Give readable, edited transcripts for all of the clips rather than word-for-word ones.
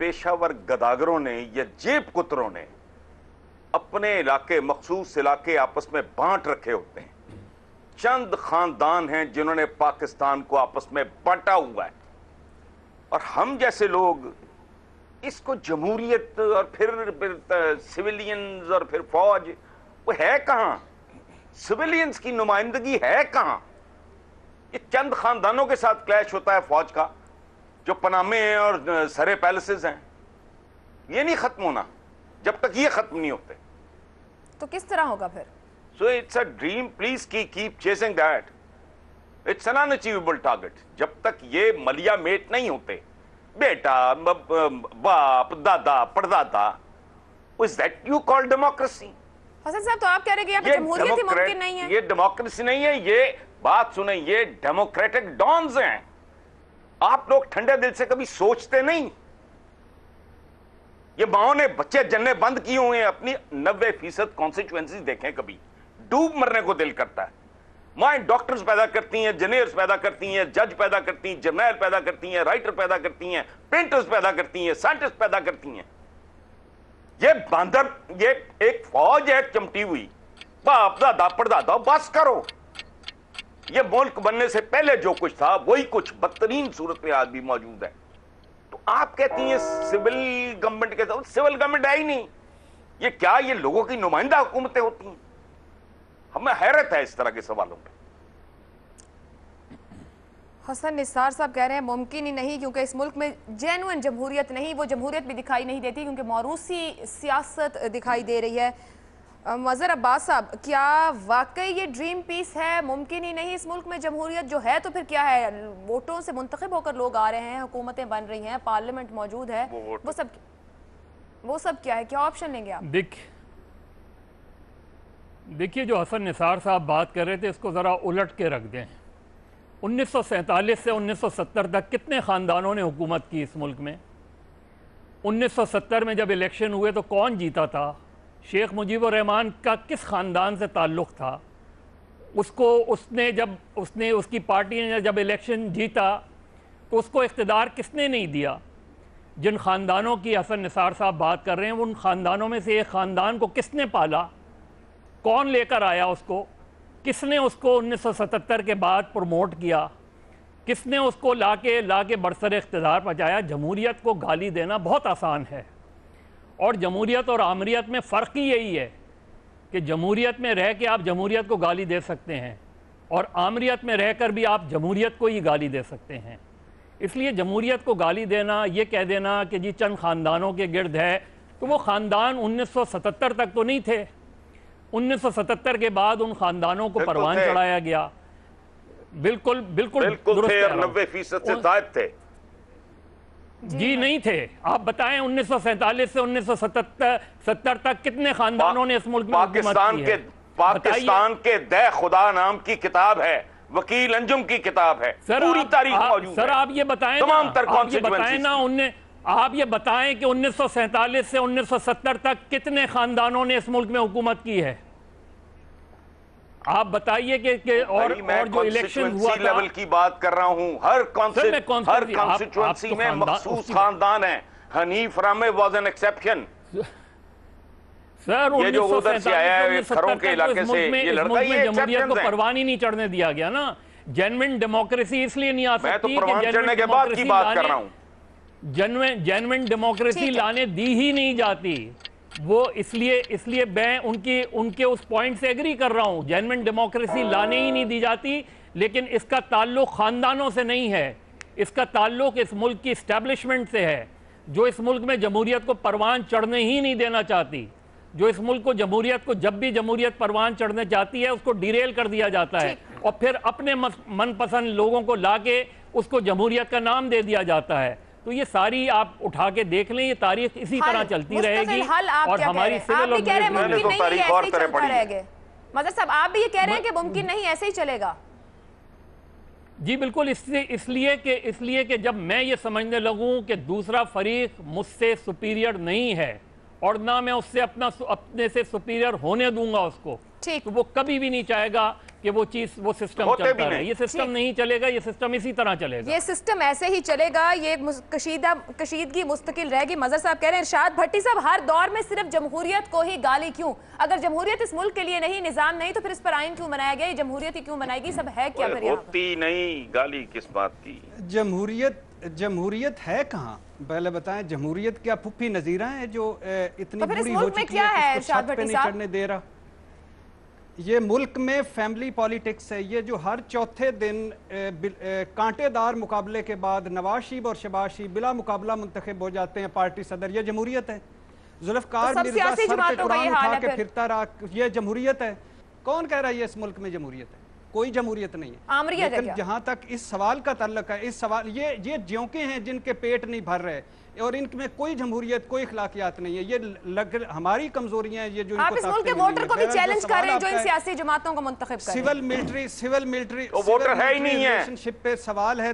پیشہ ور گداگروں نے یا جیب کتروں نے اپنے علاقے، مخصوص علاقے آپس میں بانٹ رکھے ہوتے ہیں. چند خاندان ہیں جنہوں نے پاکستان کو آپس میں بانٹا ہوا ہے، اور ہم جیسے لوگ اس کو جمہوریت اور پھر سویلینز اور پھر فوج، وہ ہے کہاں؟ سویلینز کی نمائندگی ہے کہاں؟ یہ چند خاندانوں کے ساتھ کلیش ہوتا ہے فوج کا، جو پنامے ہیں اور سرے پیلسز ہیں. یہ نہیں ختم ہونا جب تک یہ ختم نہیں ہوتے. تو کس طرح ہوگا پھر؟ So it's a dream, please keep chasing that. It's an unachievable target. جب تک یہ ملیا میٹ نہیں ہوتے، بیٹا، باپ، دادا، پردادا، is that you call democracy? حسن صاحب تو آپ کہہ رہے کہ یہاں پہ جمہوریت ہی ممکن نہیں ہے. یہ ڈیموکریسی نہیں ہے. یہ بات سنیں، یہ ڈیموکریٹک ڈانز ہیں. آپ لوگ ٹھنڈے دل سے کبھی سوچتے نہیں. یہ ماؤں نے بچے جننے بند کیے ہوئے ہیں. اپنی 90% کانسٹیچوئنسی دیکھیں، کبھی ڈوب مرنے کو دل کرتا ہے. مائیں ڈاکٹرز پیدا کرتی ہیں، انجینئرز پیدا کرتی ہیں، جج پیدا کرتی ہیں، جرنیل پیدا کرتی ہیں، رائٹر پیدا کرتی ہیں، پینٹرز پیدا کرتی ہیں، سائنٹسٹ پیدا کرتی ہیں. یہ باندر، یہ ایک فوج ہے چمٹی ہوئی، باپ دادا پردادا. بس کرو. یہ ملک بننے سے پہلے جو کچھ تھا وہی کچھ بدترین صورت میں آج بھی موجود ہے. تو آپ کہتی ہیں سول گورنمنٹ کے ساتھ، سول گورنمنٹ ہے ہی نہیں. یہ کیا، یہ لوگوں کی نمائندہ حکومتیں ہوتی ہیں؟ ہمیں حیرت ہے اس طرح کے سوالوں پہ. حسن نثار صاحب کہہ رہے ہیں ممکن ہی نہیں، کیونکہ اس ملک میں جینوئن جمہوریت نہیں. وہ جمہوریت بھی دکھائی نہیں دیتی کیونکہ موروثی سیاست دکھائی دے رہی ہے. مظہر عباس صاحب، کیا واقعی یہ ڈریم پیس ہے؟ ممکن ہی نہیں اس ملک میں جمہوریت. جو ہے تو پھر کیا ہے؟ ووٹوں سے منتخب ہو کر لوگ آ رہے ہیں، حکومتیں بن رہی ہیں، پارلیمنٹ موجود ہے، وہ سب کیا ہے؟ کیا آپشن لیں گے آپ؟ دیکھیے، جو حسن نثار صاحب بات کر رہے تھے اس کو ذرا الٹ کے رکھ دیں. 1947 سے 1970 تک کتنے خاندانوں نے حکومت کی اس ملک میں؟ 1970 میں جب الیکشن ہوئے تو کون جیتا تھا؟ شیخ مجیب الرحمان کا کس خاندان سے تعلق تھا؟ اس کی پارٹی نے جب الیکشن جیتا تو اس کو اقتدار کس نے نہیں دیا؟ جن خاندانوں کی حسن نثار صاحب بات کر رہے ہیں، ان خاندانوں میں سے ایک خاندان کو کس نے پالا؟ کون لے کر آیا اس کو؟ کس نے اس کو 1977 کے بعد پروموٹ کیا؟ کس نے اس کو لا کے برسر اقتدار پہنچایا؟ جمہوریت کو گالی دینا بہت آسان ہے، اور جمہوریت اور آمریت میں فرق ہی یہی ہے کہ جمہوریت میں رہ کے آپ جمہوریت کو گالی دے سکتے ہیں، اور آمریت میں رہ کر بھی آپ جمہوریت کو ہی گالی دے سکتے ہیں. اس لیے جمہوریت کو گالی دینا، یہ کہہ دینا کہ جی چند خاندانوں کے گرد ہے، تو وہ خاندان 1977 تک تو نہیں تھے. 1977 کے بعد ان خاندانوں کو پروان چڑھایا گیا. بالکل تھے، 90% سے زائد تھے. جی نہیں تھے. آپ بتائیں 1947 سے 1970 تک کتنے خاندانوں نے اس ملک میں حکومت کی ہے؟ پاکستان کے دے خدا نام کی کتاب ہے، وکیل انجم کی کتاب ہے، پوری تاریخ موجود ہے. سر آپ یہ بتائیں نا، آپ یہ بتائیں کہ 1947 سے 1970 تک کتنے خاندانوں نے اس ملک میں حکومت کی ہے؟ آپ بتائیے کہ اور جو الیکشن ہوا تھا، لیول کی بات کر رہا ہوں. ہر کانسٹیچوئنسی میں مخصوص خاندان ہیں. Hanif Ramay was an exception. Sir یہ جو ادھر سے آیا ہے کھروں کے علاقے سے، یہ لڑکا، یہ جمہوریت کو پروان ہی نہیں چڑھنے دیا گیا نا. جینوئن ڈیموکریسی اس لیے نہیں آ میں تو سکتی پروان چڑھنے کے بعد کی بات کر رہا ہوں. جینوئن ڈیموکریسی لانے دی ہی نہیں جاتی. وہ اس لیے میں ان کے اس پوائنٹ سے ایگری کر رہا ہوں. جینوئن ڈیموکریسی لانے ہی نہیں دی جاتی، لیکن اس کا تعلق خاندانوں سے نہیں ہے. اس کا تعلق اس ملک کی اسٹیبلشمنٹ سے ہے، جو اس ملک میں جمہوریت کو پروان چڑھنے ہی نہیں دینا چاہتی. جو اس ملک کو جب بھی جمہوریت پروان چڑھنے چاہتی ہے اس کو ڈیریل کر دیا جاتا ہے، اور پھر اپنے من پسند لوگوں کو لا کے اس کو جمہوریت کا نام دے دیا جاتا ہے. تو یہ ساری آپ اٹھا کے دیکھ لیں، یہ تاریخ اسی طرح چلتی رہے گی. اور ہماری سول اور مظہر صاحب آپ بھی یہ کہہ رہے ہیں کہ ممکن نہیں، ایسے ہی چلے گا؟ جی بالکل. اس لیے کہ جب میں یہ سمجھنے لگوں کہ دوسرا فریق مجھ سے سپیریئر نہیں ہے، اور نہ میں اس سے اپنے سے سپیریئر ہونے دوں گا اس کو، تو وہ کبھی بھی نہیں چاہے گا کہ وہ چیز وہ سسٹم چلتا رہے. یہ سسٹم نہیں چلے گا, یہ سسٹم اسی طرح چلے گا. یہ سسٹم ایسے ہی چلے گا, یہ کشیدگی مستقل رہے گی. مظہر صاحب کہہ رہے ہیں ارشاد بھٹی صاحب ہر دور میں صرف جمہوریت کو ہی گالی کیوں؟ اگر جمہوریت اس ملک کے لیے نہیں, نظام نہیں, تو پھر اس پر آئین کیوں بنایا گیا؟ یہ جمہوریت ہی کیوں بنائے گی؟ سب ہے کیا پھر یہاں پر؟ ہوتی نہیں, گالی کس بات کی؟ جمہوریت ہے کہاں؟ پہلے بتائیں, جمہوریت کیا پھپھی نظیرہ ہیں جو اتنی بری ہو چکی ہے کہ اس کو چھت پہ نہیں چڑھنے دے رہا؟ یہ ملک میں فیملی پالیٹکس ہے. یہ جو ہر چوتھے دن کانٹے دار مقابلے کے بعد نواز شریف اور شہباز شریف بلا مقابلہ منتخب ہو جاتے ہیں پارٹی صدر, یہ جمہوریت ہے؟ ذوالفقار مرزا سر پہ قرآن اٹھا کے پھرتا رہا, یہ جمہوریت ہے؟ کون کہہ رہا ہے یہ اس ملک میں جمہوریت ہے؟ کوئی جمہوریت نہیں ہے. لیکن جہاں تک اس سوال کا تعلق ہے, اس سوال یہ جیونکے ہیں جن کے پیٹ نہیں بھر رہے اور ان میں کوئی جمہوریت, کوئی اخلاقیات نہیں ہے. یہ ہماری کمزوریاں ہیں, یہ جو آپ اس ملک کے ووٹر کو بھی چیلنج کر رہے ہیں جو ان سیاسی جماعتوں کو منتخب کریں. سول ملٹری ووٹر ہے ہی نہیں ہے. ریلیشن شپ پہ سوال ہے,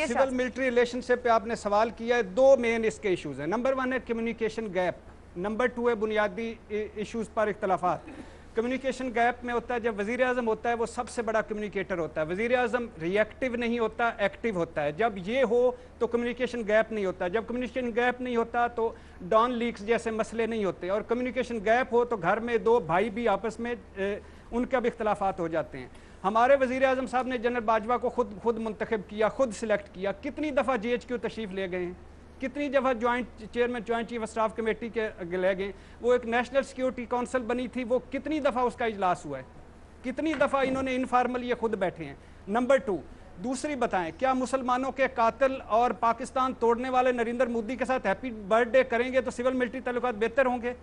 سول ملٹری ریلیشن شپ پہ آپ نے سوال کیا ہے. دو مین اس کے ایشوز ہیں. نمبر 1 ہے کمیونیکیشن گیپ, نمبر 2 ہے بنیادی ایشوز پر اختلافات. کمیونیکیشن گیپ میں ہوتا ہے جب وزیر اعظم ہوتا ہے وہ سب سے بڑا کمیونیکیٹر ہوتا ہے. وزیر اعظم ری ایکٹیو نہیں ہوتا, ایکٹیو ہوتا ہے. جب یہ ہو تو کمیونیکیشن گیپ نہیں ہوتا. جب کمیونیکیشن گیپ نہیں ہوتا تو ڈان لیکس جیسے مسئلے نہیں ہوتے. اور کمیونیکیشن گیپ ہو تو گھر میں دو بھائی بھی آپس میں ان کا بھی اختلافات ہو جاتے ہیں. ہمارے وزیر اعظم صاحب نے جنرل باجوہ کو خود منتخب کیا, خود سلیکٹ کیا. کتنی دفعہ جی ایچ کیو تشریف لے گئے ہیں, کتنی دفعہ chairman joint chief of staff committee کے لے گئے. وہ ایک نیشنل سیکیورٹی کونسل بنی تھی, وہ کتنی دفعہ اس کا اجلاس ہوا ہے, کتنی دفعہ انہوں نے انفارمل یہ خود بیٹھے ہیں. نمبر 2 دوسری بتائیں, کیا مسلمانوں کے قاتل اور پاکستان توڑنے والے نریندر مودی کے ساتھ ہیپی برتھ ڈے کریں گے تو سول ملٹری تعلقات بہتر ہوں گے؟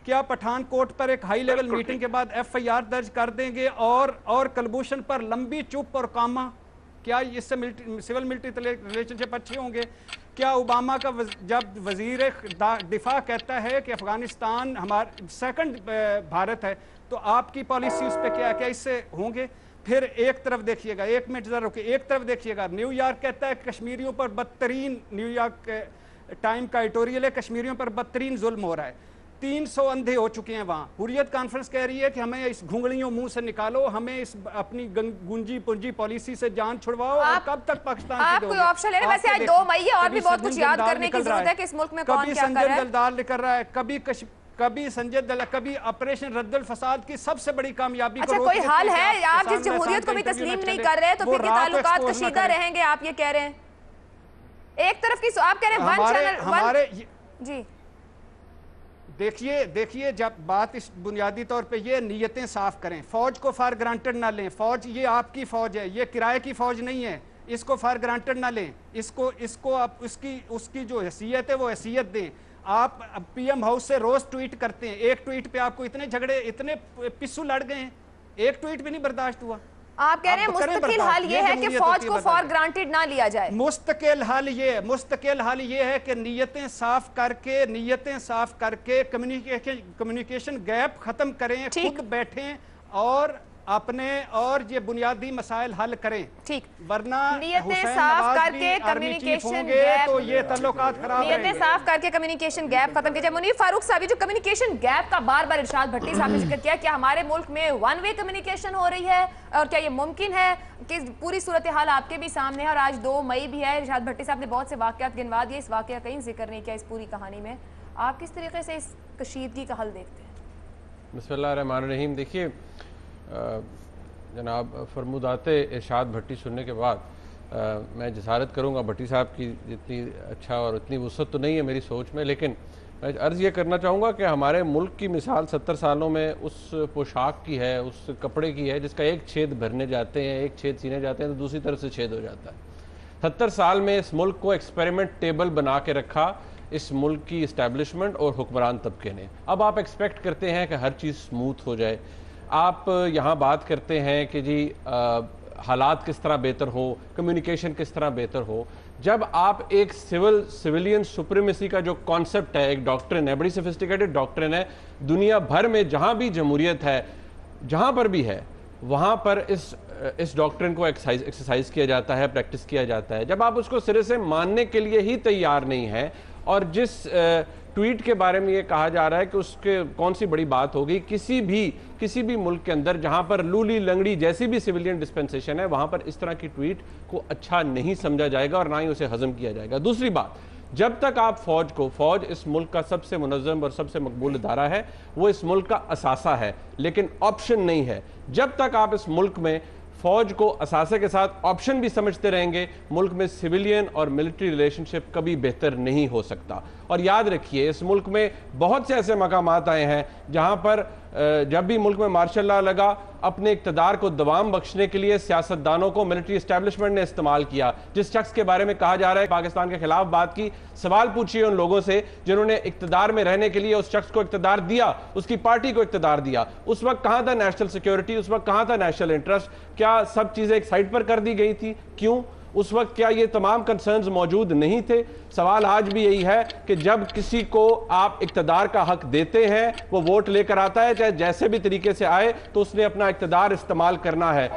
کیا پٹھان کوٹ پر ایک ہائی لیول میٹنگ کے بعد FIR درج کر دیں گے اور کلبھوشن پر لمبی چپ اور کاما, کیا اس سے سول ملٹری ریلیشن شپ اچھے ہوں گے؟ کیا اوباما کا جب وزیر دفاع کہتا ہے کہ افغانستان ہمارا سیکنڈ بھارت ہے تو آپ کی پالیسی اس پہ کیا اس سے ہوں گے؟ پھر ایک طرف دیکھیے گا, ایک منٹ ذرا رکے, ایک طرف دیکھیے گا, نیو یارک کہتا ہے کشمیریوں پر بدترین, نیو یارک ٹائم کا ایڈیٹوریل ہے, کشمیریوں پر بدترین ظلم ہو رہا ہے. 300 اندھے ہو چکے ہیں وہاں. حریت کانفرنس کہہ رہی ہے کہ ہمیں اس گھنگڑیوں منہ سے نکالو, ہمیں اس اپنی گنجی پنجی پالیسی سے جان چھڑواؤ. اور کب تک پاکستان آپ کوئی آپشن لے رہے ہیں؟ ویسے آج 2 مئی ہے اور بھی بہت کچھ یاد کرنے کی ضرورت ہے کہ اس ملک میں کون کیا کر رہا ہے. کبھی سنجے دلدال نکل رہا ہے, کبھی سنجے دلدال, کبھی آپریشن رد الفساد کی سب سے بڑی کامیابی کو. اچھا کوئی حال ہے؟ آپ جس جمہوریت کو بھی تسلیم نہیں کر رہے تو پھر کے تعلقات کشیدہ رہیں گے, آپ یہ کہہ رہے ہیں؟ ایک طرف کی آپ کہہ رہے ہیں ہمارے جی دیکھیے جب بات اس بنیادی طور پہ یہ نیتیں صاف کریں. فوج کو فار گرانٹڈ نہ لیں, فوج یہ آپ کی فوج ہے, یہ کرائے کی فوج نہیں ہے. اس کو فار گرانٹڈ نہ لیں, اس کو آپ اس کی جو حیثیت ہے وہ حیثیت دیں. آپ PM ہاؤس سے روز ٹویٹ کرتے ہیں, ایک ٹویٹ پہ آپ کو اتنے جھگڑے, اتنے پسو لڑ گئے ہیں, ایک ٹویٹ بھی نہیں برداشت ہوا. آپ کہہ رہے ہیں مستقل حل یہ ہے کہ فوج کو فار گرانٹڈ نہ لیا جائے. مستقل حل یہ ہے کہ نیتیں صاف کر کے کمیونیکیشن گیپ ختم کریں, خود بیٹھیں اور اپنے اور یہ بنیادی مسائل حل کریں. ٹھیک, ورنہ نیتیں صاف کر کے کمیونیکیشن گیپ, تو یہ تعلقات خراب ہیں. نیتیں صاف کر کے کمیونیکیشن گیپ ختم کیجئے. منیر فاروق صاحب, جو کمیونیکیشن گیپ کا بار بار ارشاد بھٹی صاحب نے ذکر کیا, کیا ہمارے ملک میں ون وے کمیونیکیشن ہو رہی ہے اور کیا یہ ممکن ہے کہ پوری صورتحال آپ کے بھی سامنے ہے اور آج 2 مئی بھی ہے. ارشاد بھٹی صاحب نے بہت سے واقعات گنوا دیے, اس واقعہ کہیں ذکر نہیں کیا اس پوری کہانی میں. آپ کس طریقے سے اس کشیدگی کا حل دیکھتے ہیں؟ بسم اللہ الرحمن الرحیم. دیکھیے جناب فرمودات ارشاد بھٹی سننے کے بعد میں جسارت کروں گا, بھٹی صاحب کی اتنی اچھا اور اتنی وسعت تو نہیں ہے میری سوچ میں, لیکن میں عرض یہ کرنا چاہوں گا کہ ہمارے ملک کی مثال 70 سالوں میں اس پوشاک کی ہے, اس کپڑے کی ہے جس کا ایک چھید بھرنے جاتے ہیں, ایک چھید سینے جاتے ہیں تو دوسری طرف سے چھید ہو جاتا ہے. 70 سال میں اس ملک کو ایکسپیریمنٹ ٹیبل بنا کے رکھا اس ملک کی اسٹیبلشمنٹ اور حکمران طبقے نے. اب آپ ایکسپیکٹ کرتے ہیں کہ ہر چیز سموتھ ہو جائے. آپ یہاں بات کرتے ہیں کہ جی حالات کس طرح بہتر ہو, کمیونیکیشن کس طرح بہتر ہو. جب آپ ایک سویلین سپریمیسی کا جو کانسیپٹ ہے, ایک ڈاکٹرن ہے, بڑی سفسٹیکیٹڈ ڈاکٹرن ہے, دنیا بھر میں جہاں بھی جمہوریت ہے, جہاں پر بھی ہے, وہاں پر اس ڈاکٹرن کو ایکسرسائز کیا جاتا ہے, پریکٹس کیا جاتا ہے. جب آپ اس کو سرے سے ماننے کے لیے ہی تیار نہیں ہیں اور جس ٹویٹ کے بارے میں یہ کہا جا رہا ہے کہ اس کے کون سی بڑی بات ہوگی. کسی بھی ملک کے اندر جہاں پر لولی لنگڑی جیسی بھی سویلین ڈسپنسیشن ہے وہاں پر اس طرح کی ٹویٹ کو اچھا نہیں سمجھا جائے گا اور نہ ہی اسے ہضم کیا جائے گا. دوسری بات, جب تک آپ فوج اس ملک کا سب سے منظم اور سب سے مقبول ادارہ ہے, وہ اس ملک کا اثاثہ ہے لیکن آپشن نہیں ہے. جب تک آپ اس ملک میں فوج کو اثاثہ کے ساتھ آپشن بھی سمجھتے رہیں گے, ملک میں سویلین اور ملٹری ریلیشن شپ کبھی بہتر نہیں ہو سکتا. اور یاد رکھیے, اس ملک میں بہت سے ایسے مقامات آئے ہیں جہاں پر جب بھی ملک میں مارشل لا لگا, اپنے اقتدار کو دوام بخشنے کے لیے سیاستدانوں کو ملٹری اسٹیبلشمنٹ نے استعمال کیا. جس شخص کے بارے میں کہا جا رہا ہے پاکستان کے خلاف بات کی, سوال پوچھئے ان لوگوں سے جنہوں نے اقتدار میں رہنے کے لیے اس شخص کو اقتدار دیا, اس کی پارٹی کو اقتدار دیا. اس وقت کہاں تھا نیشنل سیکیورٹی, اس وقت کہاں تھا نیشنل انٹرسٹ؟ کیا سب چیزیں ایک سائٹ پر کر دی گئی تھی؟ کیوں اس وقت کیا یہ تمام کنسرنز موجود نہیں تھے؟ سوال آج بھی یہی ہے کہ جب کسی کو آپ اقتدار کا حق دیتے ہیں, وہ ووٹ لے کر آتا ہے, چاہے جیسے بھی طریقے سے آئے, تو اس نے اپنا اقتدار استعمال کرنا ہے.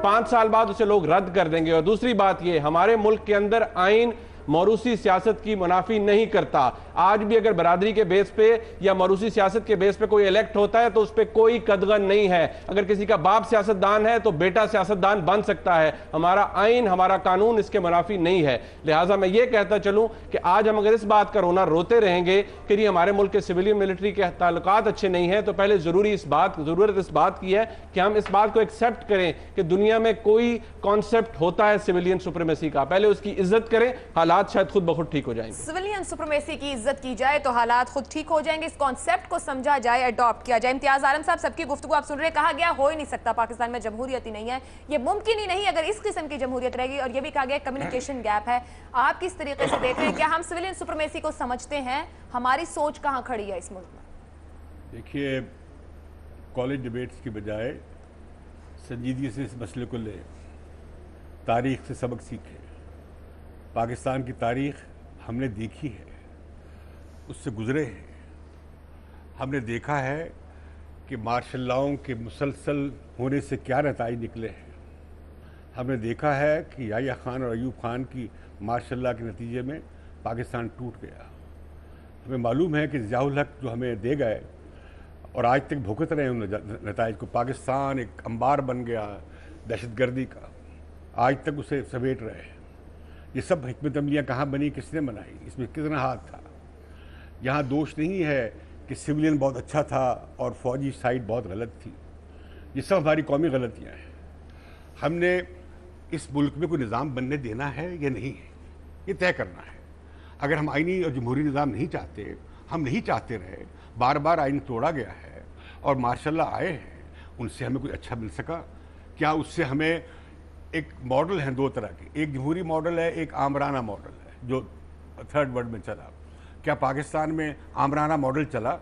5 سال بعد اسے لوگ رد کر دیں گے. اور دوسری بات یہ, ہمارے ملک کے اندر آئین موروثی سیاست کی منافی نہیں کرتا. آج بھی اگر برادری کے بیس پہ یا موروثی سیاست کے بیس پہ کوئی الیکٹ ہوتا ہے تو اس پہ کوئی قدغن نہیں ہے. اگر کسی کا باپ سیاستدان ہے تو بیٹا سیاستدان بن سکتا ہے. ہمارا آئین, ہمارا قانون اس کے منافی نہیں ہے. لہٰذا میں یہ کہتا چلوں کہ آج ہم اگر اس بات کا روتے رہیں گے کہ یہ ہمارے ملک کے سویلین ملٹری کے تعلقات اچھے نہیں ہیں, تو پہلے ضرورت اس بات کی ہے کہ ہم اس بات کو ایکسیپٹ کریں کہ دنیا میں کوئی کانسیپٹ ہوتا ہے سویلین سپریمیسی کا. پہلے اس کی عزت کریں, حالات شاید خود بخود ٹھیک ہو جائیں گے. سویلین سپریمیسی کی عزت کی جائے تو حالات خود ٹھیک ہو جائیں گے. اس کانسیپٹ کو سمجھا جائے, اڈاپٹ کیا جائے. امتیاز عالم صاحب, سب کی گفتگو آپ سن رہے, کہا گیا ہو ہی نہیں سکتا پاکستان میں جمہوریت ہی نہیں ہے, یہ ممکن ہی نہیں اگر اس قسم کی جمہوریت رہے گی. اور یہ بھی کہا گیا کمیونیکیشن گیپ ہے. آپ کس طریقے سے دیکھ رہے ہیں, کیا ہم سویلین سپریمیسی کو سمجھتے ہیں؟ ہماری سوچ کہاں کھڑی ہے اس ملک میں؟ دیکھیے, کالج ڈیبیٹس کی بجائے سنجیدگی سے اس مسئلے کو لیں, تاریخ سے سبق سیکھیں. پاکستان کی تاریخ ہم نے دیکھی ہے, اس سے گزرے ہیں. ہم نے دیکھا ہے کہ مارشل لاؤں کے مسلسل ہونے سے کیا نتائج نکلے ہیں. ہم نے دیکھا ہے کہ یحییٰ خان اور ایوب خان کی مارشل لا کے نتیجے میں پاکستان ٹوٹ گیا. ہمیں معلوم ہے کہ ضیاء الحق جو ہمیں دے گئے اور آج تک بھگت رہے ہیں ان نتائج کو, پاکستان ایک انبار بن گیا دہشت گردی کا, آج تک اسے سمیٹ رہے ہیں. یہ سب حکمت عملیاں کہاں بنی, کس نے بنائی, اس میں کتنا ہاتھ تھا؟ یہاں دوش نہیں ہے کہ سویلین بہت اچھا تھا اور فوجی سائٹ بہت غلط تھی. یہ سب ہماری قومی غلطیاں ہیں. ہم نے اس ملک میں کوئی نظام بننے دینا ہے یا نہیں ہے, یہ طے کرنا ہے. اگر ہم آئینی اور جمہوری نظام نہیں چاہتے, ہم نہیں چاہتے رہے, بار بار آئین توڑا گیا ہے اور ماشاء اللہ آئے ہیں, ان سے ہمیں کوئی اچھا مل سکا کیا؟ اس سے ہمیں ایک ماڈل ہیں دو طرح کے, ایک جمہوری ماڈل ہے, ایک آمرانہ ماڈل ہے جو تھرڈ ورلڈ میں چلا. کیا پاکستان میں آمرانہ ماڈل چلا؟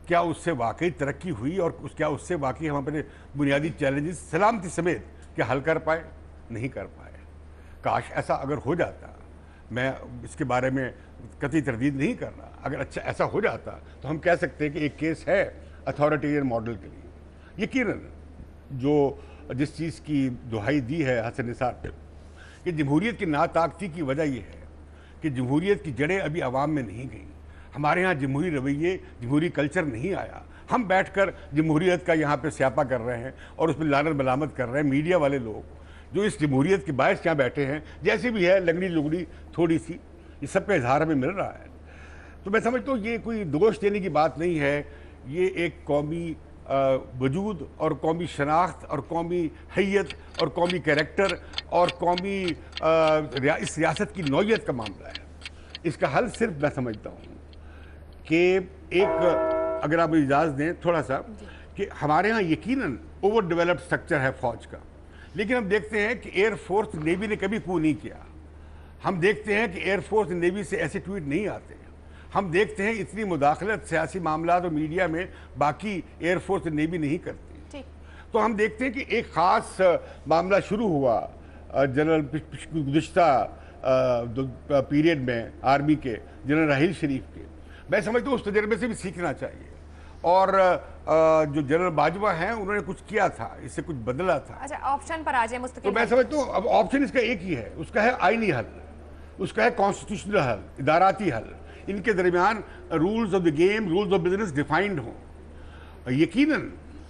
کیا اس سے واقعی ترقی ہوئی اور کیا اس سے واقعی ہم اپنے بنیادی چیلنجز سلامتی سمیت کیا حل کر پائے؟ نہیں کر پائے. کاش ایسا اگر ہو جاتا, میں اس کے بارے میں قطعی تردید نہیں کر رہا, اگر اچھا ایسا ہو جاتا تو ہم کہہ سکتے ہیں کہ ایک کیس ہے اتھارٹیرین ماڈل کے لیے. یقیناً جو جس چیز کی دہائی دی ہے حسن نثار پہ کہ جمہوریت کی ناطاقتی کی وجہ یہ ہے کہ جمہوریت کی جڑیں ابھی عوام میں نہیں گئیں. ہمارے ہاں جمہوری رویے, جمہوری کلچر نہیں آیا. ہم بیٹھ کر جمہوریت کا یہاں پہ سیاپا کر رہے ہیں اور اس میں لعنت ملامت کر رہے ہیں. میڈیا والے لوگ جو اس جمہوریت کے باعث یہاں بیٹھے ہیں, جیسے بھی ہے لنگڑی لگڑی تھوڑی سی, یہ سب کا اظہار ہمیں مل رہا ہے. تو میں سمجھتا ہوں یہ کوئی دوش دینے کی بات نہیں ہے, یہ ایک قومی وجود اور قومی شناخت اور قومی حیت اور قومی کیریکٹر اور قومی اس ریاست کی نوعیت کا معاملہ ہے. اس کا حل صرف میں سمجھتا ہوں کہ ایک, اگر آپ اجازت دیں تھوڑا سا, کہ ہمارے ہاں یقیناً اوور ڈیولپڈ سٹرکچر ہے فوج کا, لیکن ہم دیکھتے ہیں کہ ایئر فورس نیوی نے کبھی کو نہیں کیا. ہم دیکھتے ہیں کہ ایئر فورس نیوی سے ایسے ٹویٹ نہیں آتے. ہم دیکھتے ہیں اتنی مداخلت سیاسی معاملات اور میڈیا میں باقی ایئر فورس نیوی نہیں کرتی. تو ہم دیکھتے ہیں کہ ایک خاص معاملہ شروع ہوا جنرل گزشتہ پیریڈ میں آرمی کے جنرل راحیل شریف کے. میں سمجھتا ہوں اس تجربے سے بھی سیکھنا چاہیے. اور جو جنرل باجوہ ہیں انہوں نے کچھ کیا تھا, اس سے کچھ بدلا تھا. اچھا, آپشن پر آ جائیں مستقل. تو میں سمجھتا ہوں اب آپشن اس کا ایک ہی ہے, اس کا ہے آئینی حل, اس کا ہے کانسٹیٹیوشنل حل, اداراتی حل. ان کے درمیان rules of the game, rules of business defined ہوں. یقیناً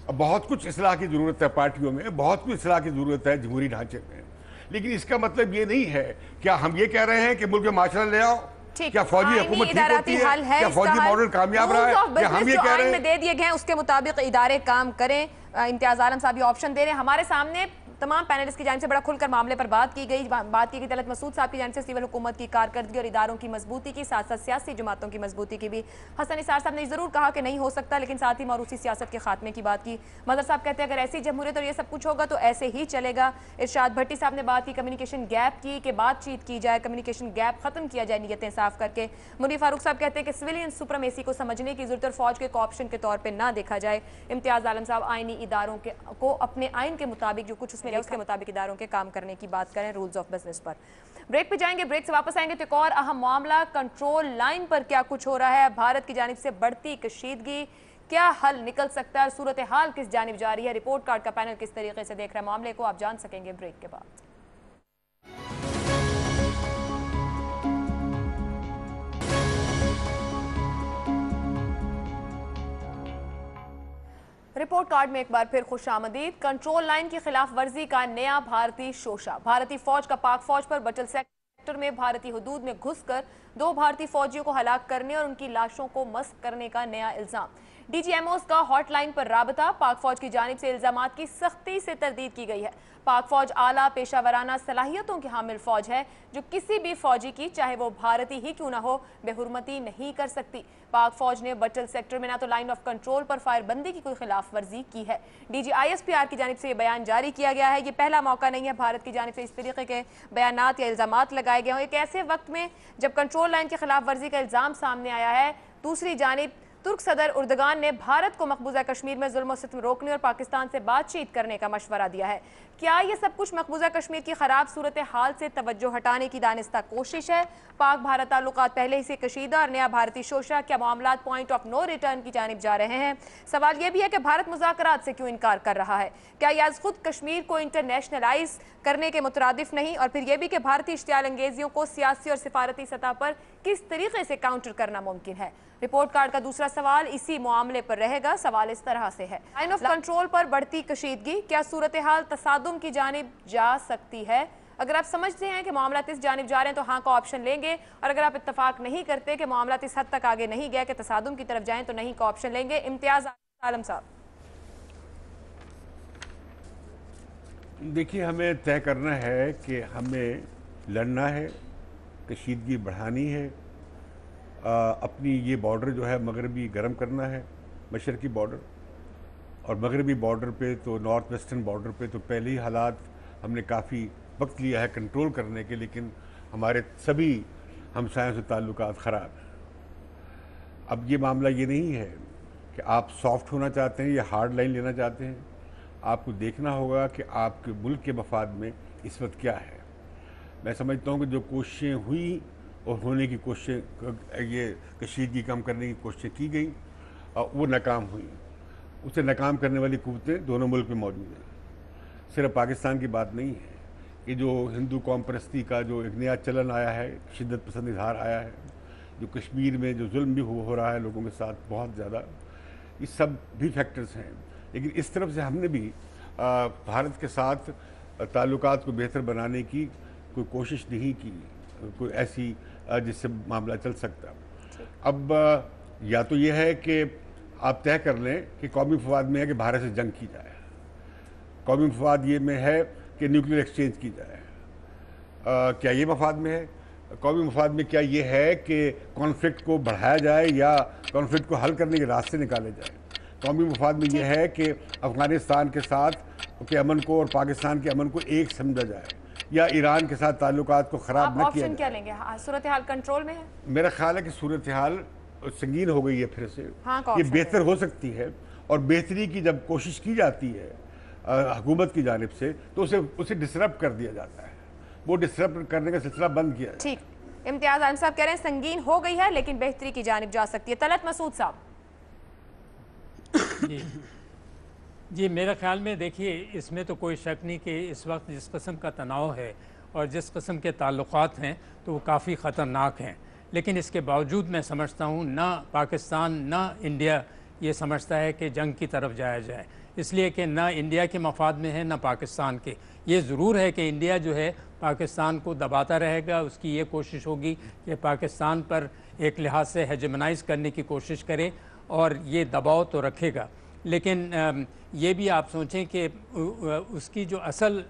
بہت کچھ اصلاح کی ضرورت ہے پارٹیوں میں، بہت کچھ اصلاح کی ضرورت ہے جمہوری ڈھانچے میں، لیکن اس کا مطلب یہ نہیں ہے کیا ہم یہ کہہ رہے ہیں کہ ملک میں معاشرہ لے آؤ، کیا فوجی حکومت ٹھیک ہوتی ہے، کیا فوجی ماڈل کامیاب رہا ہے، کیا ہم یہ کہہ رہے ہیں دے دیے گئے ہیں اس کے مطابق ادارے کام کریں. امتیاز عالم صاحب یہ آپشن دے رہے ہیں. ہمارے سامنے تمام پینلسٹ کی جانب سے بڑا کھل کر معاملے پر بات کی گئی. بات کی طلعت مسعود صاحب کی جانب سے سول حکومت کی کارکردگی اور اداروں کی مضبوطی کی، ساتھ ساتھ سیاسی جماعتوں کی مضبوطی کی بھی. حسن نثار صاحب نے ضرور کہا کہ نہیں ہو سکتا، لیکن ساتھ ہی موروثی سیاست کے خاتمے کی بات کی. مظہر صاحب کہتے ہیں اگر ایسی جمہوریت اور یہ سب کچھ ہوگا تو ایسے ہی چلے گا. ارشاد بھٹی صاحب نے بات کی کمیونیکیشن گیپ کی کہ بات چیت کی جائے، کمیونیکیشن گیپ ختم کیا جائے نیتیں صاف کر کے. منیر فاروق صاحب کہتے ہیں کہ سویلین سپرمیسی کو سمجھنے کی ضرورت اور فوج کے آپشن کے طور پہ نہ دیکھا جائے. امتیاز عالم صاحب آئینی اداروں کو اپنے آئین کے مطابق جو کچھ اس میں ہے اس کے مطابق اداروں کے کام کرنے کی بات کریں، رولز آف بزنس پر. بریک پہ جائیں گے، بریک سے واپس آئیں گے تو ایک اور اہم معاملہ کنٹرول لائن پر کیا کچھ ہو رہا ہے. بھارت کی جانب سے بڑھتی کشیدگی، کیا حل نکل سکتا ہے، صورتحال کس جانب جاری ہے، رپورٹ کارڈ کا پینل کس طریقے سے دیکھ رہا ہے معاملے کو، آپ جان سکیں گے بریک کے بعد. رپورٹ کارڈ میں ایک بار پھر خوش آمدید. کنٹرول لائن کی خلاف ورزی کا نیا بھارتی شوشہ. بھارتی فوج کا پاک فوج پر بٹل سیکٹر میں بھارتی حدود میں گھس کر 2 بھارتی فوجیوں کو ہلاک کرنے اور ان کی لاشوں کو مسخ کرنے کا نیا الزام. ڈی جی ایم اوز کا ہاٹ لائن پر رابطہ. پاک فوج کی جانب سے الزامات کی سختی سے تردید کی گئی ہے. پاک فوج اعلیٰ پیشہ ورانہ صلاحیتوں کی حامل فوج ہے جو کسی بھی فوجی کی چاہے وہ بھارتی ہی کیوں نہ ہو بے حرمتی نہیں کر سکتی. پاک فوج نے بٹل سیکٹر میں نہ تو لائن آف کنٹرول پر فائر بندی کی کوئی خلاف ورزی کی ہے. D G I S P R کی جانب سے یہ بیان جاری کیا گیا ہے. یہ پہلا موقع نہیں ہے بھارت کی جانب سے اس طریقے کے بیانات یا الزامات لگائے گئے ہوں ایک ایسے وقت میں جب کنٹرول لائن کی خلاف ورزی کا الزام سامنے آیا ہے. دوسری جانب ترک صدر اردگان نے بھارت کو مقبوضہ کشمیر میں ظلم و ستم روکنے اور پاکستان سے بات چیت کرنے کا مشورہ دیا ہے. کیا یہ سب کچھ مقبوضہ کشمیر کی خراب صورتحال سے توجہ ہٹانے کی دانستہ کوشش ہے؟ پاک بھارت تعلقات پہلے ہی سے کشیدہ اور نیا بھارتی شوشہ، کیا معاملات پوائنٹ آف نو ریٹرن کی جانب جا رہے ہیں؟ سوال یہ بھی ہے کہ بھارت مذاکرات سے کیوں انکار کر رہا ہے؟ کیا یہ از خود کشمیر کو انٹرنیشنلائز کرنے کے مترادف نہیں؟ اور پھر یہ بھی کہ بھارتی اشتعال انگیزیوں کو سیاسی اور سفارتی سطح پر کس طریقے سے کاؤنٹر کرنا ممکن ہے؟ رپورٹ کارڈ کا دوسرا سوال اسی معاملے پر رہے گا. سوال اس طرح سے ہے، لائن آف کنٹرول پر بڑھتی کشیدگی، کیا صورتحال تصادم کی جانب جا سکتی ہے؟ اگر آپ سمجھتے ہیں کہ معاملات اس جانب جا رہے ہیں تو ہاں کا آپشن لیں گے، اور اگر آپ اتفاق نہیں کرتے کہ معاملات اس حد تک آگے نہیں گئے کہ تصادم کی طرف جائیں تو نہیں کا آپشن لیں گے. امتیاز عالم صاحب. دیکھیے، ہمیں طے کرنا ہے کہ ہمیں لڑنا ہے، کشیدگی بڑھانی ہے، اپنی یہ بارڈر جو ہے مغربی گرم کرنا ہے، مشرقی بارڈر اور مغربی بارڈر پہ تو نارتھ ویسٹرن بارڈر پہ تو پہلے ہی حالات ہم نے کافی وقت لیا ہے کنٹرول کرنے کے، لیکن ہمارے سبھی ہمسایوں سے تعلقات خراب ہیں. اب یہ معاملہ یہ نہیں ہے کہ آپ سافٹ ہونا چاہتے ہیں یا ہارڈ لائن لینا چاہتے ہیں. آپ کو دیکھنا ہوگا کہ آپ کے ملک کے مفاد میں اس وقت کیا ہے. میں سمجھتا ہوں کہ جو کوششیں ہوئی اور ہونے کی کوششیں، یہ کشیدگی کم کرنے کی کوششیں کی گئیں، وہ ناکام ہوئیں. اسے ناکام کرنے والی قوتیں دونوں ملک میں موجود ہیں. صرف پاکستان کی بات نہیں ہے. یہ جو ہندو قوم پرستی کا جو ایک نیا چلن آیا ہے، شدت پسند اظہار آیا ہے، جو کشمیر میں جو ظلم بھی ہو رہا ہے لوگوں کے ساتھ بہت زیادہ، یہ سب بھی فیکٹرز ہیں. لیکن اس طرف سے ہم نے بھی بھارت کے ساتھ تعلقات کو بہتر بنانے کی کوئی کوشش نہیں کی، کوئی ایسی جس سے معاملہ چل سکتا. اب یا تو یہ ہے کہ آپ طے کر لیں کہ قومی مفاد میں ہے کہ بھارت سے جنگ کی جائے، قومی مفاد یہ میں ہے کہ نیوکلیر ایکسچینج کی جائے. کیا یہ مفاد میں ہے؟ قومی مفاد میں کیا یہ ہے کہ کانفلکٹ کو بڑھایا جائے یا کانفلکٹ کو حل کرنے کے راستے نکالے جائیں؟ قومی مفاد میں یہ ہے کہ افغانستان کے ساتھ کے امن کو اور پاکستان کے امن کو ایک سمجھا جائے یا ایران کے ساتھ تعلقات کو خراب نہ کیا جائے. کیا لیں گے؟ صورتحال کنٹرول میں ہے؟ میرا خیال ہے کہ صورتحال سنگین ہو گئی ہے پھر سے. یہ بہتر ہو سکتی ہے، اور بہتری کی جب کوشش کی جاتی ہے حکومت کی جانب سے تو اسے ڈسرپٹ کر دیا جاتا ہے. وہ ڈسرپٹ کرنے کا سلسلہ بند کیا جائے. ٹھیک. امتیاز عالم صاحب کہہ رہے ہیں سنگین ہو گئی ہے لیکن بہتری کی جانب جا سکتی ہے. طلعت مسعود صاحب. جی میرا خیال میں دیکھیے اس میں تو کوئی شک نہیں کہ اس وقت جس قسم کا تناؤ ہے اور جس قسم کے تعلقات ہیں تو وہ کافی خطرناک ہیں. لیکن اس کے باوجود میں سمجھتا ہوں نہ پاکستان نہ انڈیا یہ سمجھتا ہے کہ جنگ کی طرف جایا جائے، اس لیے کہ نہ انڈیا کے مفاد میں ہے نہ پاکستان کے۔ یہ ضرور ہے کہ انڈیا جو ہے پاکستان کو دباتا رہے گا، اس کی یہ کوشش ہوگی کہ پاکستان پر ایک لحاظ سے ہیجمنائز کرنے کی کوشش کرے اور یہ دباؤ تو رکھے گا، لیکن یہ بھی آپ سوچیں کہ اس کی جو اصل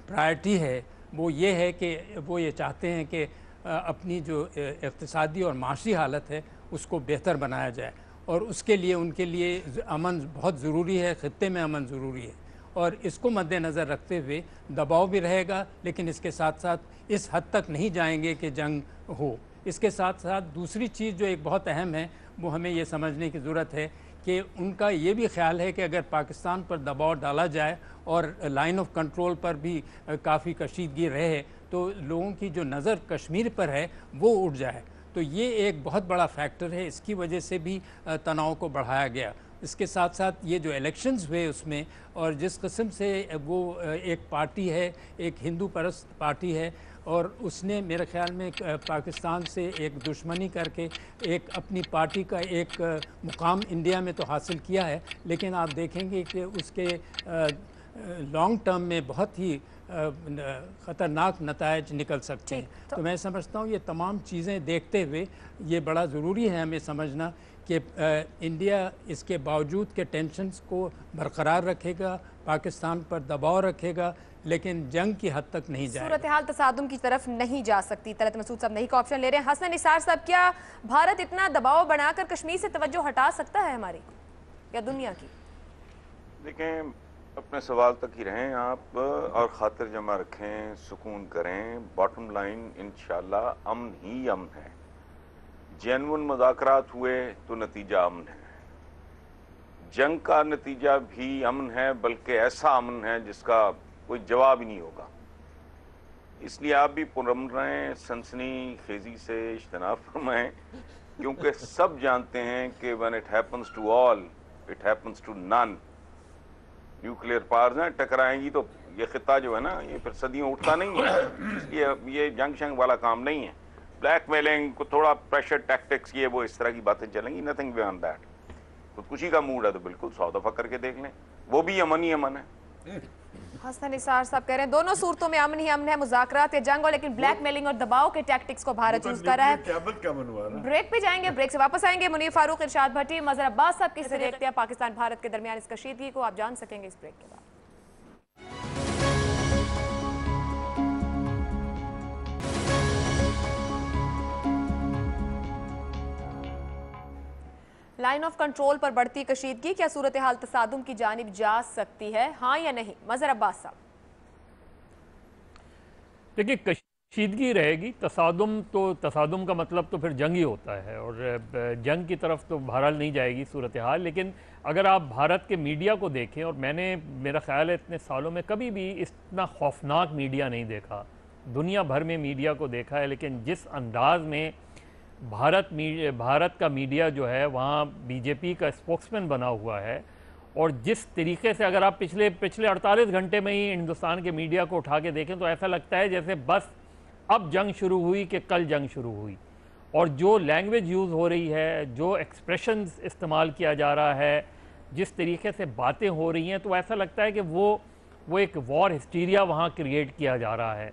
پرائرٹی ہے وہ یہ ہے کہ وہ یہ چاہتے ہیں کہ اپنی جو اقتصادی اور معاشی حالت ہے اس کو بہتر بنایا جائے، اور اس کے لیے ان کے لیے امن بہت ضروری ہے، خطے میں امن ضروری ہے، اور اس کو مد نظر رکھتے ہوئے دباؤ بھی رہے گا، لیکن اس کے ساتھ ساتھ اس حد تک نہیں جائیں گے کہ جنگ ہو۔ اس کے ساتھ ساتھ دوسری چیز جو ایک بہت اہم ہے وہ ہمیں یہ سمجھنے کی ضرورت ہے کہ ان کا یہ بھی خیال ہے کہ اگر پاکستان پر دباؤ ڈالا جائے اور لائن آف کنٹرول پر بھی کافی کشیدگی رہے تو لوگوں کی جو نظر کشمیر پر ہے وہ اٹھ جائے، تو یہ ایک بہت بڑا فیکٹر ہے، اس کی وجہ سے بھی تناؤ کو بڑھایا گیا۔ اس کے ساتھ ساتھ یہ جو الیکشنز ہوئے اس میں، اور جس قسم سے وہ ایک پارٹی ہے، ایک ہندو پرست پارٹی ہے، اور اس نے میرے خیال میں پاکستان سے ایک دشمنی کر کے ایک اپنی پارٹی کا ایک مقام انڈیا میں تو حاصل کیا ہے، لیکن آپ دیکھیں گے کہ اس کے لانگ ٹرم میں بہت ہی خطرناک نتائج نکل سکتے ہیں۔ تو میں سمجھتا ہوں یہ تمام چیزیں دیکھتے ہوئے یہ بڑا ضروری ہے ہمیں سمجھنا کہ انڈیا اس کے باوجود کہ ٹینشنز کو برقرار رکھے گا، پاکستان پر دباؤ رکھے گا، لیکن جنگ کی حد تک نہیں جائے گا۔ صورتحال تصادم کی طرف نہیں جا سکتی۔ طلعت مسعود صاحب نہیں کا آپشن لے رہے ہیں۔ حسن نثار صاحب، کیا بھارت اتنا دباؤ بنا کر کشمیر سے توجہ ہٹا سکتا ہے ہماری یا دنیا کی؟ دیکھیں، اپنے سوال تک ہی رہیں آپ، اور خاطر جمع رکھیں، سکون کریں۔ باٹم لائن انشاءاللہ امن ہی امن ہے۔ جینون مذاکرات ہوئے تو نتیجہ امن ہے، جنگ کا نتیجہ بھی امن ہے، بلکہ ایسا امن ہے جس کا کوئی جواب ہی نہیں ہوگا۔ اس لیے آپ بھی پرامن رہیں، سنسنی خیزی سے اجتناب فرمائیں، کیونکہ سب جانتے ہیں کہ when it happens to all it happens to none۔ Nuclear powers ہیں، ٹکرائیں گی تو یہ خطہ جو ہے نا یہ پھر صدیوں اٹھتا نہیں ہے، اس لیے یہ جنگ شنگ والا کام نہیں ہے۔ بلیک میلنگ کو تھوڑا پریشر ٹیکٹکس یہ وہ اس طرح کی باتیں چلیں گی، نتھنگ بیانڈ دیٹ۔ خودکشی کا موڈ ہے تو بالکل 100 دفعہ کر کے دیکھ لیں، وہ بھی امن ہی امن ہے۔ حسن نثار صاحب کہہ رہے ہیں دونوں صورتوں میں امن ہی امن ہے، مذاکرات یا جنگ ہو، لیکن بلیک میلنگ اور دباؤ کے ٹیکٹکس کو بھارت یوز کر رہا ہے۔ بریک پہ جائیں گے، بریک سے واپس آئیں گے۔ منیر فاروق، ارشاد بھٹی، مظہر عباس صاحب کس سے دیکھتے ہیں پاکستان بھارت کے درمیان اس کشیدگی کو؟ آپ جان سکیں گے اس بریک کے بعد۔ لائن آف کنٹرول پر بڑھتی کشیدگی، کیا صورتحال تصادم کی جانب جا سکتی ہے، ہاں یا نہیں؟ مظہر عباس صاحب۔ دیکھیے، کشیدگی رہے گی، تصادم کا مطلب تو پھر جنگ ہی ہوتا ہے، اور جنگ کی طرف تو بہرحال نہیں جائے گی صورتحال۔ لیکن اگر آپ بھارت کے میڈیا کو دیکھیں، اور میں نے میرا خیال ہے اتنے سالوں میں کبھی بھی اتنا خوفناک میڈیا نہیں دیکھا، دنیا بھر میں میڈیا کو دیکھا ہے، لیکن جس انداز میں بھارت کا میڈیا جو ہے وہاں بی جے پی کا اسپوکسمین بنا ہوا ہے، اور جس طریقے سے اگر آپ پچھلے 48 گھنٹے میں ہی ہندوستان کے میڈیا کو اٹھا کے دیکھیں تو ایسا لگتا ہے جیسے بس اب جنگ شروع ہوئی کہ کل جنگ شروع ہوئی، اور جو لینگویج یوز ہو رہی ہے، جو ایکسپریشنز استعمال کیا جا رہا ہے، جس طریقے سے باتیں ہو رہی ہیں، تو ایسا لگتا ہے کہ وہ ایک وار ہسٹیریا وہاں کریٹ کیا جا رہا ہے۔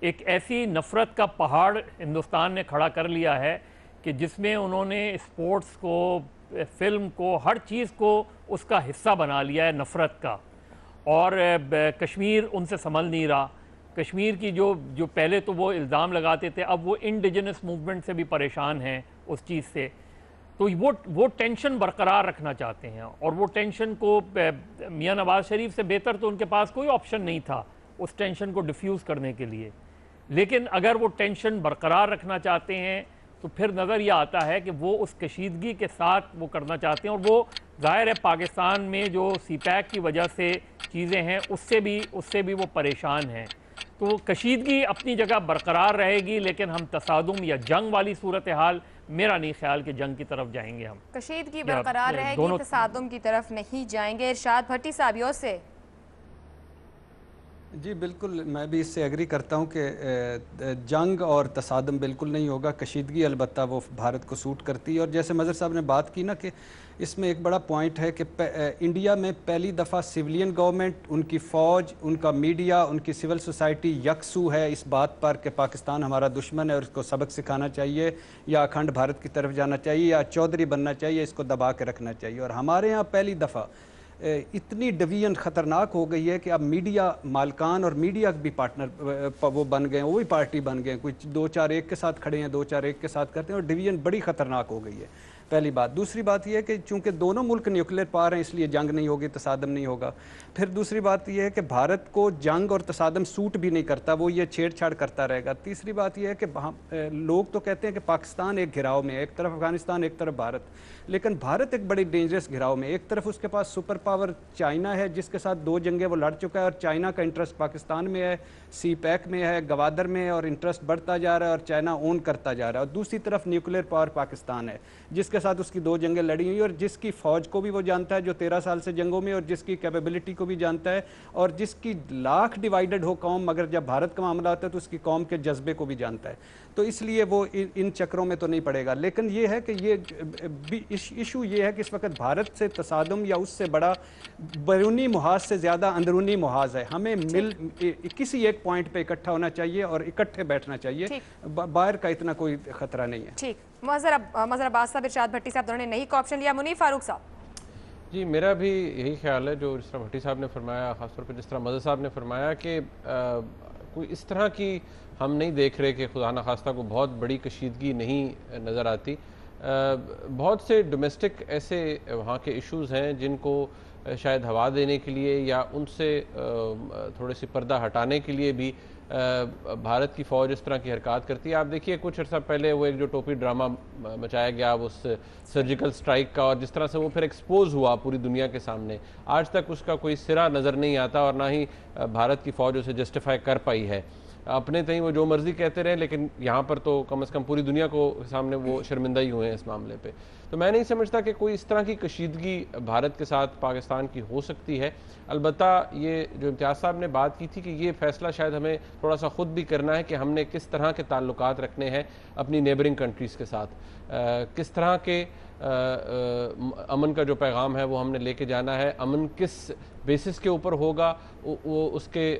ایک ایسی نفرت کا پہاڑ ہندوستان نے کھڑا کر لیا ہے کہ جس میں انہوں نے اسپورٹس کو، فلم کو، ہر چیز کو اس کا حصہ بنا لیا ہے نفرت کا، اور کشمیر ان سے سنبھل نہیں رہا۔ کشمیر کی جو پہلے تو وہ الزام لگاتے تھے، اب وہ انڈیجنس موومنٹ سے بھی پریشان ہیں اس چیز سے، تو وہ ٹینشن برقرار رکھنا چاہتے ہیں، اور وہ ٹینشن کو میاں نواز شریف سے بہتر تو ان کے پاس کوئی آپشن نہیں تھا اس ٹینشن کو ڈیفیوز کرنے کے لیے۔ لیکن اگر وہ ٹینشن برقرار رکھنا چاہتے ہیں تو پھر نظر یہ آتا ہے کہ وہ اس کشیدگی کے ساتھ وہ کرنا چاہتے ہیں، اور وہ ظاہر ہے پاکستان میں جو سی پیک کی وجہ سے چیزیں ہیں اس سے بھی وہ پریشان ہیں۔ تو کشیدگی اپنی جگہ برقرار رہے گی، لیکن ہم تصادم یا جنگ والی صورتحال میرا نہیں خیال کہ جنگ کی طرف جائیں گے ہم۔ کشیدگی برقرار رہے گی، تصادم کی طرف نہیں جائیں گے۔ ارشاد بھٹی صاحب، یو سے جی بالکل، میں بھی اس سے ایگری کرتا ہوں کہ جنگ اور تصادم بالکل نہیں ہوگا. کشیدگی البتہ وہ بھارت کو سوٹ کرتی ہے. اور جیسے مظہر صاحب نے بات کی نا کہ اس میں ایک بڑا پوائنٹ ہے کہ انڈیا میں پہلی دفعہ سویلین گورنمنٹ، ان کی فوج، ان کا میڈیا، ان کی سول سوسائٹی یکسو ہے اس بات پر کہ پاکستان ہمارا دشمن ہے اور اس کو سبق سکھانا چاہیے، یا اکھنڈ بھارت کی طرف جانا چاہیے، یا چودھری بننا چاہیے، اس کو دبا کے رکھنا چاہیے. اور ہمارے ہاں پہلی دفعہ اتنی ڈویژن خطرناک ہو گئی ہے کہ اب میڈیا مالکان اور میڈیا بھی پارٹنر وہ بن گئے ہیں، وہ بھی پارٹی بن گئے ہیں. کوئی 2-4-1 کے ساتھ کھڑے ہیں، 2-4-1 کے ساتھ کرتے ہیں، اور ڈویژن بڑی خطرناک ہو گئی ہے. پہلی بات. دوسری بات یہ ہے کہ چونکہ دونوں ملک نیوکلیئر پاور ہیں اس لیے جنگ نہیں ہوگی، تصادم نہیں ہوگا. پھر دوسری بات یہ ہے کہ بھارت کو جنگ اور تصادم سوٹ بھی نہیں کرتا، وہ یہ چھیڑ چھاڑ کرتا رہے گا. تیسری بات یہ ہے کہ لوگ تو کہتے ہیں کہ پاکستان ایک گھراؤ میں ہے، ایک طرف افغانستان ایک طرف بھارت، لیکن بھارت ایک بڑی ڈینجرس گھراؤ میں. ایک طرف اس کے پاس سپر پاور چائنا ہے جس کے ساتھ 2 جنگیں وہ لڑ چکا ہے، اور چائنا کا انٹرسٹ پاکستان میں ہے، سی پیک میں ہے، گوادر میں ہے، اور انٹرسٹ بڑھتا جا رہا ہے اور چائنا اون کرتا جا رہا ہے. اور دوسری طرف نیوکلیئر پاور پاکستان ہے جس کے ساتھ اس کی 2 جنگیں لڑی ہوئی، اور جس کی فوج کو بھی وہ جانتا ہے جو 13 سال سے جنگوں میں، اور جس کی کیپیبلٹی کو بھی جانتا ہے، اور جس کی لاکھ ڈیوائیڈڈ ہو قوم مگر جب بھارت کا معاملہ ہوتا ہے تو اس کی قوم کے جذبے کو بھی جانتا ہے. تو اس لیے وہ ان چکروں میں تو نہیں پڑے گا. لیکن یہ ہے کہ یہ ایشو یہ ہے کہ اس وقت بھارت سے تصادم یا اس سے بڑا بیرونی محاذ سے زیادہ اندرونی محاذ ہے. ہمیں کسی ایک پوائنٹ پہ اکٹھا ہونا چاہیے اور اکٹھے بیٹھنا چاہیے. باہر کا اتنا کوئی خطرہ نہیں ہے. ٹھیک. مظہر عباس صاحب، ارشاد بھٹی صاحب دونوں نے نہیں کو آپشن لیا. منیف فاروق صاحب. جی میرا بھی یہی خیال ہے جو جس طرح بھٹی صاحب نے فرمایا، خاص طور پہ جس طرح مظہر صاحب نے فرمایا کہ کوئی اس طرح کی ہم نہیں دیکھ رہے کہ خدا نخواستہ کو بہت بڑی کشیدگی نہیں نظر آتی. بہت سے ڈومیسٹک ایسے وہاں کے ایشوز ہیں جن کو شاید ہوا دینے کے لیے یا ان سے تھوڑے سی پردہ ہٹانے کے لیے بھی بھارت کی فوج اس طرح کی حرکات کرتی ہے. آپ دیکھیے کچھ عرصہ پہلے وہ ایک جو ٹوپی ڈرامہ مچایا گیا اس سرجیکل سٹرائک کا، اور جس طرح سے وہ پھر ایکسپوز ہوا پوری دنیا کے سامنے، آج تک اس کا کوئی سرا نظر نہیں آتا اور نہ ہی بھارت کی فوج اسے جسٹیفائی کر پائی ہے. اپنے تئیں وہ جو مرضی کہتے رہے لیکن یہاں پر تو کم از کم پوری دنیا کو سامنے وہ شرمندہ ہی ہوئے ہیں اس معاملے پہ. تو میں نہیں سمجھتا کہ کوئی اس طرح کی کشیدگی بھارت کے ساتھ پاکستان کی ہو سکتی ہے. البتہ یہ جو امتیاز صاحب نے بات کی تھی کہ یہ فیصلہ شاید ہمیں تھوڑا سا خود بھی کرنا ہے کہ ہم نے کس طرح کے تعلقات رکھنے ہیں اپنی نیبرنگ کنٹریز کے ساتھ، کس طرح کے امن کا جو پیغام ہے وہ ہم نے لے کے جانا ہے. امن کس بیسس کے اوپر ہوگا، وہ اس کے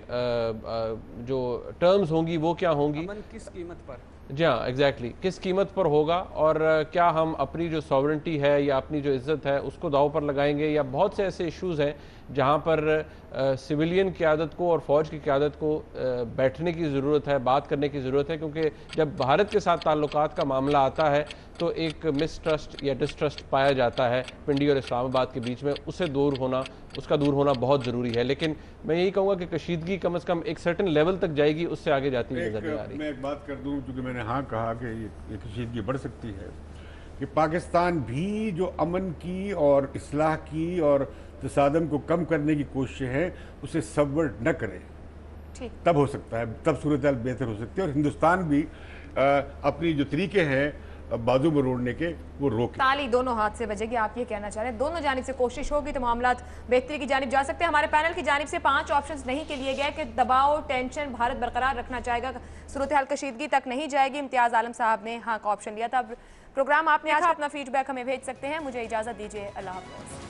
جو ٹرمز ہوں گی وہ کیا ہوں گی، امن کس قیمت پر. جی ہاں ایگزیکٹلی کس قیمت پر ہوگا، اور کیا ہم اپنی جو ساورنٹی ہے یا اپنی جو عزت ہے اس کو داؤ پر لگائیں گے، یا بہت سے ایسے ایشوز ہیں جہاں پر سویلین قیادت کو اور فوج کی قیادت کو بیٹھنے کی ضرورت ہے، بات کرنے کی ضرورت ہے. کیونکہ جب بھارت کے ساتھ تعلقات کا معاملہ آتا ہے تو ایک مسٹرسٹ یا ڈسٹرسٹ پایا جاتا ہے پنڈی اور اسلام آباد کے بیچ میں، اس کا دور ہونا بہت ضروری ہے. لیکن میں یہی کہوں گا کہ کشیدگی کم از کم ایک سرٹن لیول تک جائے گی، اس سے آگے جاتی ہوئی نظر نہیں آ رہی. میں ایک بات کر دوں چونکہ میں نے ہاں کہا کہ یہ کشیدگی بڑھ سکتی ہے، کہ پاکستان بھی جو امن کی اور اصلاح کی اور تصادم کو کم کرنے کی کوششیں ہیں اسے سبورٹ نہ کرے تب ہو سکتا ہے، تب صورتحال بہتر ہو سکتی ہے. اور ہندوستان بھی اپنی جو طریقے ہیں بازو مروڑنے کے وہ روکے. تالی دونوں ہاتھ سے بجے گی، آپ یہ کہنا چاہ رہے ہیں دونوں جانب سے کوشش ہوگی تو معاملات بہتری کی جانب جا سکتے ہیں. ہمارے پینل کی جانب سے 5 آپشنز نہیں کے لیے گئے کہ دباؤ ٹینشن بھارت برقرار رکھنا چاہے گا، صورتحال کشیدگی تک نہیں جائے گی. امتیاز عالم صاحب نے ہاں کا آپشن لیا تھا. پروگرام آپ نے آج اپنا فیڈ بیک ہمیں بھیج سکتے ہیں. مجھے اجازت دیجیے، اللہ حافظ.